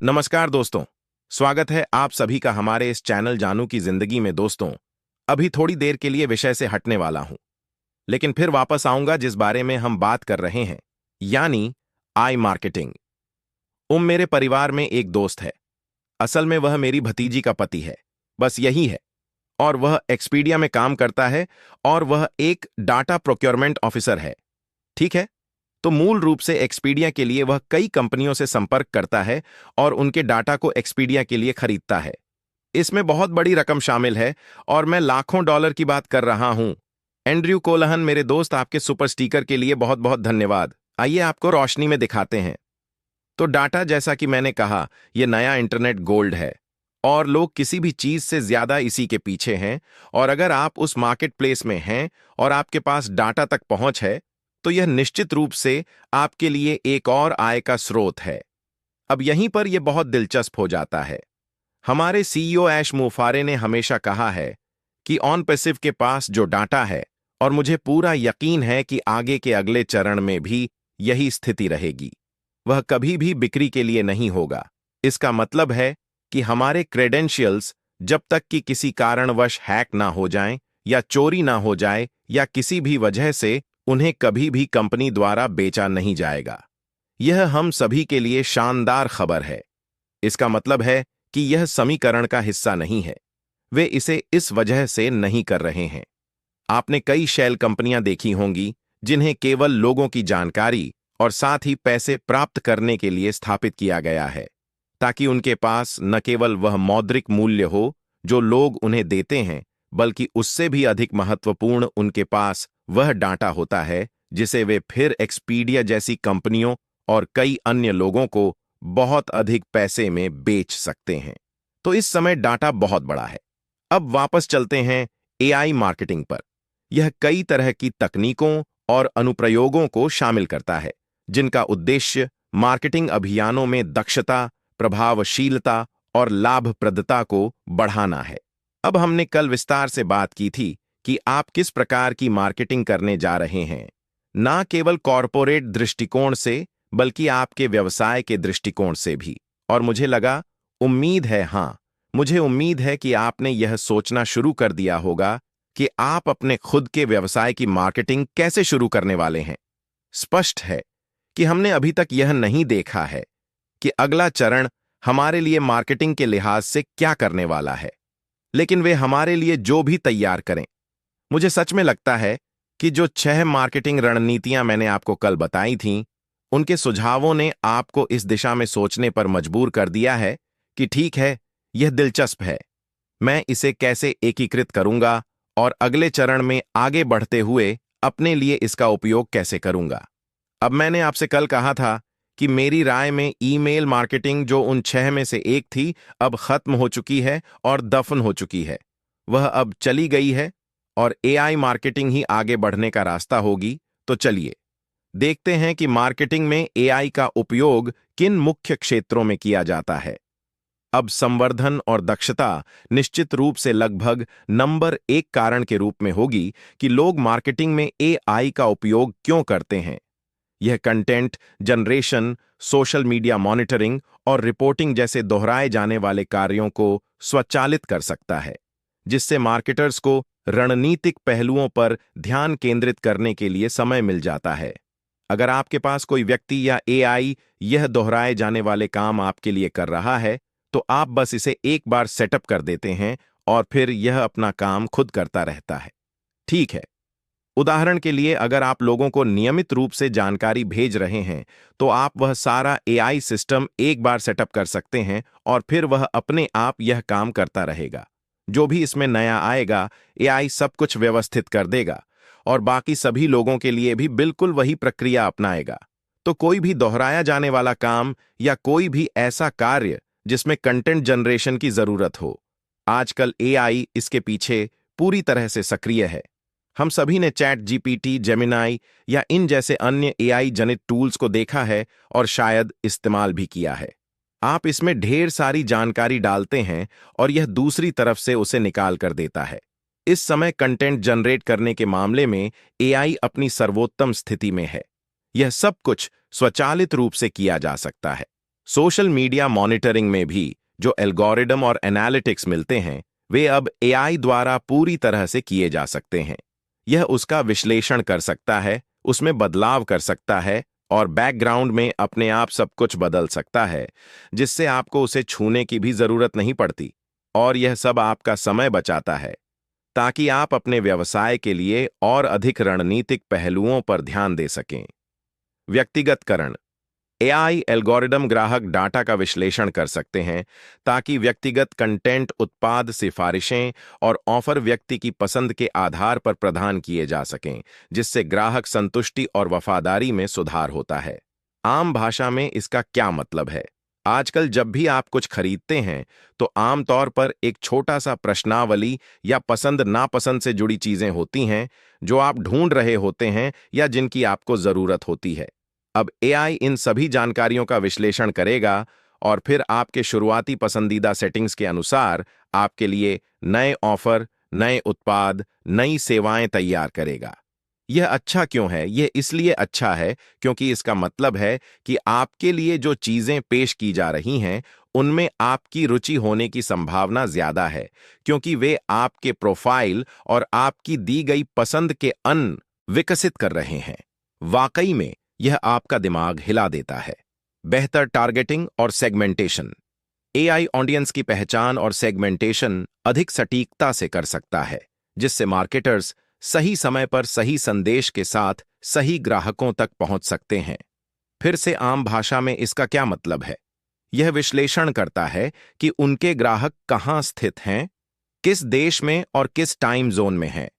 नमस्कार दोस्तों। स्वागत है आप सभी का हमारे इस चैनल जानू की जिंदगी में। दोस्तों, अभी थोड़ी देर के लिए विषय से हटने वाला हूं, लेकिन फिर वापस आऊंगा जिस बारे में हम बात कर रहे हैं, यानी आई मार्केटिंग। मेरे परिवार में एक दोस्त है। असल में वह मेरी भतीजी का पति है, बस यही है। और वह एक्सपीडिया में काम करता है और वह एक डाटा प्रोक्योरमेंट ऑफिसर है। ठीक है, तो मूल रूप से एक्सपीडिया के लिए वह कई कंपनियों से संपर्क करता है और उनके डाटा को एक्सपीडिया के लिए खरीदता है। इसमें बहुत बड़ी रकम शामिल है और मैं लाखों डॉलर की बात कर रहा हूं। एंड्रयू कोलहन, मेरे दोस्त, आपके सुपर स्टिकर के लिए बहुत बहुत धन्यवाद। आइए आपको रोशनी में दिखाते हैं। तो डाटा, जैसा कि मैंने कहा, यह नया इंटरनेट गोल्ड है और लोग किसी भी चीज से ज्यादा इसी के पीछे हैं। और अगर आप उस मार्केट प्लेस में हैं और आपके पास डाटा तक पहुंच है, तो यह निश्चित रूप से आपके लिए एक और आय का स्रोत है। अब यहीं पर यह बहुत दिलचस्प हो जाता है। हमारे सीईओ ऐश मुफारे ने हमेशा कहा है कि ऑन पैसिव के पास जो डाटा है, और मुझे पूरा यकीन है कि आगे के अगले चरण में भी यही स्थिति रहेगी, वह कभी भी बिक्री के लिए नहीं होगा। इसका मतलब है कि हमारे क्रेडेंशियल्स जब तक कि किसी कारणवश हैक ना हो जाएं या चोरी ना हो जाए या किसी भी वजह से, उन्हें कभी भी कंपनी द्वारा बेचा नहीं जाएगा। यह हम सभी के लिए शानदार खबर है। इसका मतलब है कि यह समीकरण का हिस्सा नहीं है। वे इसे इस वजह से नहीं कर रहे हैं। आपने कई शेल कंपनियां देखी होंगी जिन्हें केवल लोगों की जानकारी और साथ ही पैसे प्राप्त करने के लिए स्थापित किया गया है, ताकि उनके पास न केवल वह मौद्रिक मूल्य हो जो लोग उन्हें देते हैं, बल्कि उससे भी अधिक महत्वपूर्ण, उनके पास वह डाटा होता है जिसे वे फिर एक्सपीडिया जैसी कंपनियों और कई अन्य लोगों को बहुत अधिक पैसे में बेच सकते हैं। तो इस समय डाटा बहुत बड़ा है। अब वापस चलते हैं एआई मार्केटिंग पर। यह कई तरह की तकनीकों और अनुप्रयोगों को शामिल करता है जिनका उद्देश्य मार्केटिंग अभियानों में दक्षता, प्रभावशीलता और लाभप्रदता को बढ़ाना है। अब हमने कल विस्तार से बात की थी कि आप किस प्रकार की मार्केटिंग करने जा रहे हैं, ना केवल कॉरपोरेट दृष्टिकोण से बल्कि आपके व्यवसाय के दृष्टिकोण से भी। और मुझे लगा, मुझे उम्मीद है कि आपने यह सोचना शुरू कर दिया होगा कि आप अपने खुद के व्यवसाय की मार्केटिंग कैसे शुरू करने वाले हैं। स्पष्ट है कि हमने अभी तक यह नहीं देखा है कि अगला चरण हमारे लिए मार्केटिंग के लिहाज से क्या करने वाला है, लेकिन वे हमारे लिए जो भी तैयार करें। मुझे सच में लगता है कि जो 6 मार्केटिंग रणनीतियां मैंने आपको कल बताई थीं, उनके सुझावों ने आपको इस दिशा में सोचने पर मजबूर कर दिया है कि ठीक है, यह दिलचस्प है, मैं इसे कैसे एकीकृत करूंगा और अगले चरण में आगे बढ़ते हुए अपने लिए इसका उपयोग कैसे करूंगा। अब मैंने आपसे कल कहा था कि मेरी राय में ईमेल मार्केटिंग, जो उन 6 में से एक थी, अब खत्म हो चुकी है और दफन हो चुकी है। वह अब चली गई है और एआई मार्केटिंग ही आगे बढ़ने का रास्ता होगी। तो चलिए देखते हैं कि मार्केटिंग में एआई का उपयोग किन मुख्य क्षेत्रों में किया जाता है। अब संवर्धन और दक्षता निश्चित रूप से लगभग नंबर 1 कारण के रूप में होगी कि लोग मार्केटिंग में एआई का उपयोग क्यों करते हैं। यह content generation, social media monitoring और रिपोर्टिंग जैसे दोहराए जाने वाले कार्यों को स्वचालित कर सकता है, जिससे मार्केटर्स को रणनीतिक पहलुओं पर ध्यान केंद्रित करने के लिए समय मिल जाता है। अगर आपके पास कोई व्यक्ति या एआई यह दोहराए जाने वाले काम आपके लिए कर रहा है, तो आप बस इसे एक बार सेटअप कर देते हैं और फिर यह अपना काम खुद करता रहता है। ठीक है, उदाहरण के लिए, अगर आप लोगों को नियमित रूप से जानकारी भेज रहे हैं, तो आप वह सारा एआई सिस्टम एक बार सेटअप कर सकते हैं और फिर वह अपने आप यह काम करता रहेगा। जो भी इसमें नया आएगा, एआई सब कुछ व्यवस्थित कर देगा और बाकी सभी लोगों के लिए भी बिल्कुल वही प्रक्रिया अपनाएगा। तो कोई भी दोहराया जाने वाला काम या कोई भी ऐसा कार्य जिसमें कंटेंट जनरेशन की जरूरत हो, आजकल एआई इसके पीछे पूरी तरह से सक्रिय है। हम सभी ने चैट जीपीटी, जेमिनाई या इन जैसे अन्य एआई जनित टूल्स को देखा है और शायद इस्तेमाल भी किया है। आप इसमें ढेर सारी जानकारी डालते हैं और यह दूसरी तरफ से उसे निकाल कर देता है। इस समय कंटेंट जनरेट करने के मामले में एआई अपनी सर्वोत्तम स्थिति में है। यह सब कुछ स्वचालित रूप से किया जा सकता है। सोशल मीडिया मॉनिटरिंग में भी जो एल्गोरिदम और एनालिटिक्स मिलते हैं, वे अब एआई द्वारा पूरी तरह से किए जा सकते हैं। यह उसका विश्लेषण कर सकता है, उसमें बदलाव कर सकता है और बैकग्राउंड में अपने आप सब कुछ बदल सकता है, जिससे आपको उसे छूने की भी जरूरत नहीं पड़ती। और यह सब आपका समय बचाता है, ताकि आप अपने व्यवसाय के लिए और अधिक रणनीतिक पहलुओं पर ध्यान दे सकें। व्यक्तिगतकरण। एआई एल्गोरिदम ग्राहक डाटा का विश्लेषण कर सकते हैं, ताकि व्यक्तिगत कंटेंट, उत्पाद सिफारिशें और ऑफर व्यक्ति की पसंद के आधार पर प्रदान किए जा सकें, जिससे ग्राहक संतुष्टि और वफादारी में सुधार होता है। आम भाषा में इसका क्या मतलब है? आजकल जब भी आप कुछ खरीदते हैं, तो आमतौर पर एक छोटा सा प्रश्नावली या पसंद नापसंद से जुड़ी चीजें होती हैं, जो आप ढूंढ रहे होते हैं या जिनकी आपको जरूरत होती है। अब एआई इन सभी जानकारियों का विश्लेषण करेगा और फिर आपके शुरुआती पसंदीदा सेटिंग्स के अनुसार आपके लिए नए ऑफर, नए उत्पाद, नई सेवाएं तैयार करेगा। यह अच्छा क्यों है? यह इसलिए अच्छा है क्योंकि इसका मतलब है कि आपके लिए जो चीजें पेश की जा रही हैं, उनमें आपकी रुचि होने की संभावना ज्यादा है, क्योंकि वे आपके प्रोफाइल और आपकी दी गई पसंद के अन विकसित कर रहे हैं। वाकई में यह आपका दिमाग हिला देता है। बेहतर टारगेटिंग और सेगमेंटेशन। एआई ऑडियंस की पहचान और सेगमेंटेशन अधिक सटीकता से कर सकता है, जिससे मार्केटर्स सही समय पर सही संदेश के साथ सही ग्राहकों तक पहुंच सकते हैं। फिर से आम भाषा में इसका क्या मतलब है? यह विश्लेषण करता है कि उनके ग्राहक कहां स्थित हैं, किस देश में और किस टाइम जोन में हैं।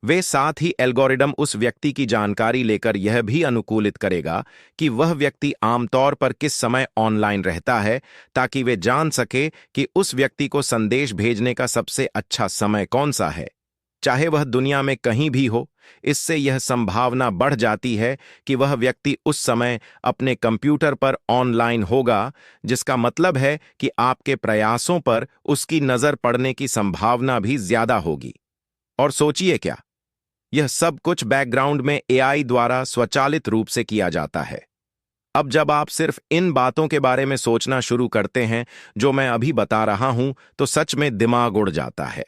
वे साथ ही एल्गोरिदम उस व्यक्ति की जानकारी लेकर यह भी अनुकूलित करेगा कि वह व्यक्ति आमतौर पर किस समय ऑनलाइन रहता है, ताकि वे जान सके कि उस व्यक्ति को संदेश भेजने का सबसे अच्छा समय कौन सा है, चाहे वह दुनिया में कहीं भी हो। इससे यह संभावना बढ़ जाती है कि वह व्यक्ति उस समय अपने कंप्यूटर पर ऑनलाइन होगा, जिसका मतलब है कि आपके प्रयासों पर उसकी नजर पड़ने की संभावना भी ज्यादा होगी। और सोचिए क्या, यह सब कुछ बैकग्राउंड में एआई द्वारा स्वचालित रूप से किया जाता है। अब जब आप सिर्फ इन बातों के बारे में सोचना शुरू करते हैं जो मैं अभी बता रहा हूं, तो सच में दिमाग उड़ जाता है।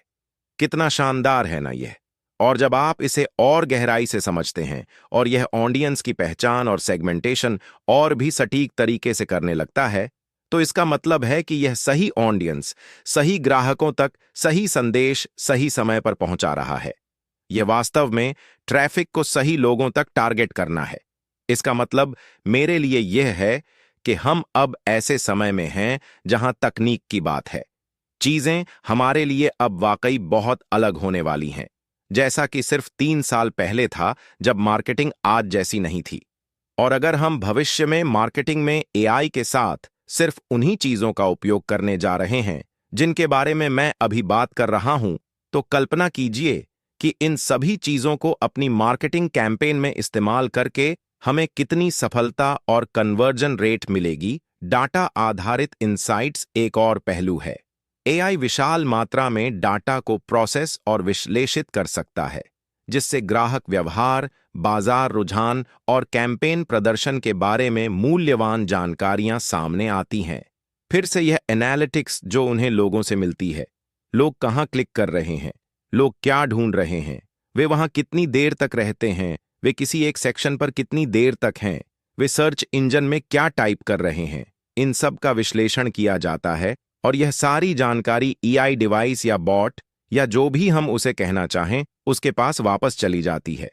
कितना शानदार है ना यह? और जब आप इसे और गहराई से समझते हैं और यह ऑडियंस की पहचान और सेगमेंटेशन और भी सटीक तरीके से करने लगता है, तो इसका मतलब है कि यह सही ऑडियंस, सही ग्राहकों तक सही संदेश सही समय पर पहुंचा रहा है। यह वास्तव में ट्रैफिक को सही लोगों तक टारगेट करना है। इसका मतलब मेरे लिए यह है कि हम अब ऐसे समय में हैं जहां तकनीक की बात है। चीजें हमारे लिए अब वाकई बहुत अलग होने वाली हैं, जैसा कि सिर्फ 3 साल पहले था, जब मार्केटिंग आज जैसी नहीं थी। और अगर हम भविष्य में मार्केटिंग में एआई के साथ सिर्फ उन्हीं चीजों का उपयोग करने जा रहे हैं जिनके बारे में मैं अभी बात कर रहा हूं, तो कल्पना कीजिए कि इन सभी चीजों को अपनी मार्केटिंग कैंपेन में इस्तेमाल करके हमें कितनी सफलता और कन्वर्जन रेट मिलेगी। डाटा आधारित इनसाइट्स एक और पहलू है। एआई विशाल मात्रा में डाटा को प्रोसेस और विश्लेषित कर सकता है, जिससे ग्राहक व्यवहार, बाजार रुझान और कैंपेन प्रदर्शन के बारे में मूल्यवान जानकारियां सामने आती हैं। फिर से यह एनालिटिक्स जो उन्हें लोगों से मिलती है, लोग कहां क्लिक कर रहे हैं, लोग क्या ढूंढ रहे हैं, वे वहां कितनी देर तक रहते हैं, वे किसी एक सेक्शन पर कितनी देर तक हैं, वे सर्च इंजन में क्या टाइप कर रहे हैं, इन सब का विश्लेषण किया जाता है। और यह सारी जानकारी एआई डिवाइस या बॉट या जो भी हम उसे कहना चाहें, उसके पास वापस चली जाती है।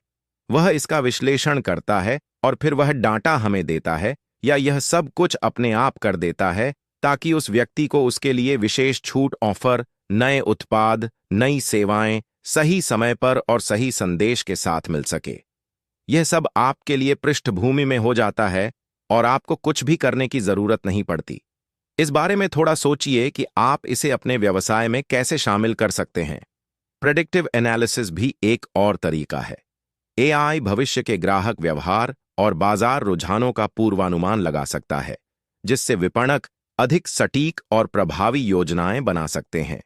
वह इसका विश्लेषण करता है और फिर वह डाटा हमें देता है, या यह सब कुछ अपने आप कर देता है, ताकि उस व्यक्ति को उसके लिए विशेष छूट ऑफर, नए उत्पाद, नई सेवाएं सही समय पर और सही संदेश के साथ मिल सके। यह सब आपके लिए पृष्ठभूमि में हो जाता है और आपको कुछ भी करने की जरूरत नहीं पड़ती। इस बारे में थोड़ा सोचिए कि आप इसे अपने व्यवसाय में कैसे शामिल कर सकते हैं। प्रेडिक्टिव एनालिसिस भी एक और तरीका है। एआई भविष्य के ग्राहक व्यवहार और बाजार रुझानों का पूर्वानुमान लगा सकता है, जिससे विपणक अधिक सटीक और प्रभावी योजनाएं बना सकते हैं।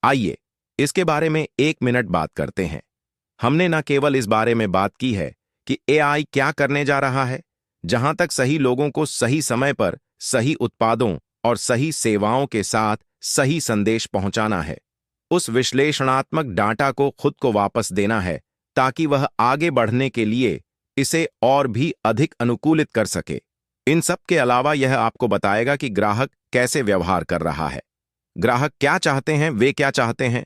आइए इसके बारे में 1 मिनट बात करते हैं। हमने न केवल इस बारे में बात की है कि एआई क्या करने जा रहा है, जहां तक सही लोगों को सही समय पर सही उत्पादों और सही सेवाओं के साथ सही संदेश पहुंचाना है। उस विश्लेषणात्मक डाटा को खुद को वापस देना है ताकि वह आगे बढ़ने के लिए इसे और भी अधिक अनुकूलित कर सके। इन सब के अलावा यह आपको बताएगा कि ग्राहक कैसे व्यवहार कर रहा है, ग्राहक क्या चाहते हैं, वे क्या चाहते हैं,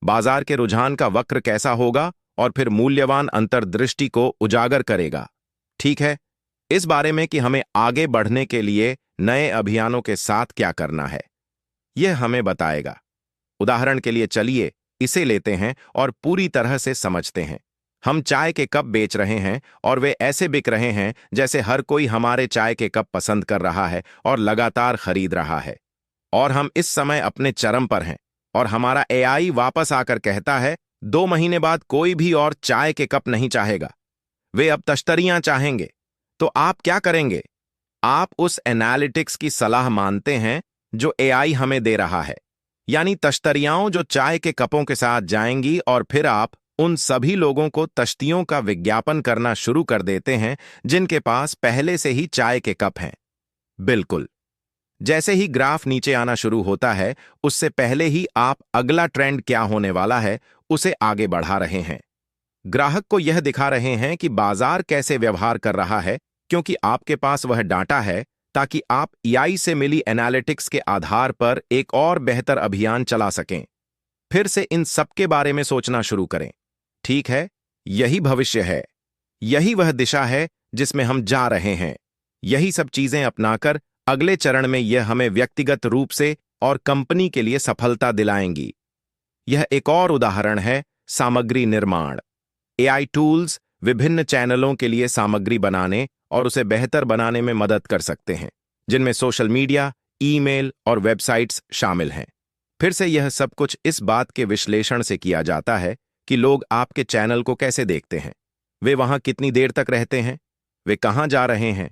बाजार के रुझान का वक्र कैसा होगा, और फिर मूल्यवान अंतर्दृष्टि को उजागर करेगा। ठीक है, इस बारे में कि हमें आगे बढ़ने के लिए नए अभियानों के साथ क्या करना है, यह हमें बताएगा। उदाहरण के लिए चलिए इसे लेते हैं और पूरी तरह से समझते हैं। हम चाय के कप बेच रहे हैं और वे ऐसे बिक रहे हैं जैसे हर कोई हमारे चाय के कप पसंद कर रहा है और लगातार खरीद रहा है। और हम इस समय अपने चरम पर हैं और हमारा एआई वापस आकर कहता है 2 महीने बाद कोई भी और चाय के कप नहीं चाहेगा, वे अब तश्तरियां चाहेंगे। तो आप क्या करेंगे? आप उस एनालिटिक्स की सलाह मानते हैं जो एआई हमें दे रहा है, यानी तश्तरियाओं जो चाय के कपों के साथ जाएंगी, और फिर आप उन सभी लोगों को तश्तियों का विज्ञापन करना शुरू कर देते हैं जिनके पास पहले से ही चाय के कप हैं। बिल्कुल, जैसे ही ग्राफ नीचे आना शुरू होता है, उससे पहले ही आप अगला ट्रेंड क्या होने वाला है उसे आगे बढ़ा रहे हैं। ग्राहक को यह दिखा रहे हैं कि बाजार कैसे व्यवहार कर रहा है, क्योंकि आपके पास वह डाटा है ताकि आप एआई से मिली एनालिटिक्स के आधार पर एक और बेहतर अभियान चला सकें। फिर से इन सब के बारे में सोचना शुरू करें। ठीक है, यही भविष्य है, यही वह दिशा है जिसमें हम जा रहे हैं। यही सब चीजें अपनाकर अगले चरण में यह हमें व्यक्तिगत रूप से और कंपनी के लिए सफलता दिलाएंगी। यह एक और उदाहरण है सामग्री निर्माण। एआई टूल्स विभिन्न चैनलों के लिए सामग्री बनाने और उसे बेहतर बनाने में मदद कर सकते हैं, जिनमें सोशल मीडिया, ईमेल और वेबसाइट्स शामिल हैं। फिर से यह सब कुछ इस बात के विश्लेषण से किया जाता है कि लोग आपके चैनल को कैसे देखते हैं, वे वहां कितनी देर तक रहते हैं, वे कहां जा रहे हैं,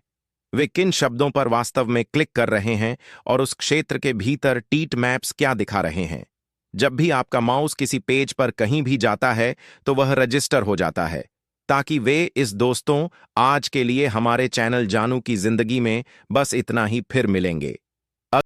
वे किन शब्दों पर वास्तव में क्लिक कर रहे हैं, और उस क्षेत्र के भीतर टीट मैप्स क्या दिखा रहे हैं। जब भी आपका माउस किसी पेज पर कहीं भी जाता है तो वह रजिस्टर हो जाता है, ताकि वे इस दोस्तों आज के लिए हमारे चैनल जानू की जिंदगी में बस इतना ही, फिर मिलेंगे।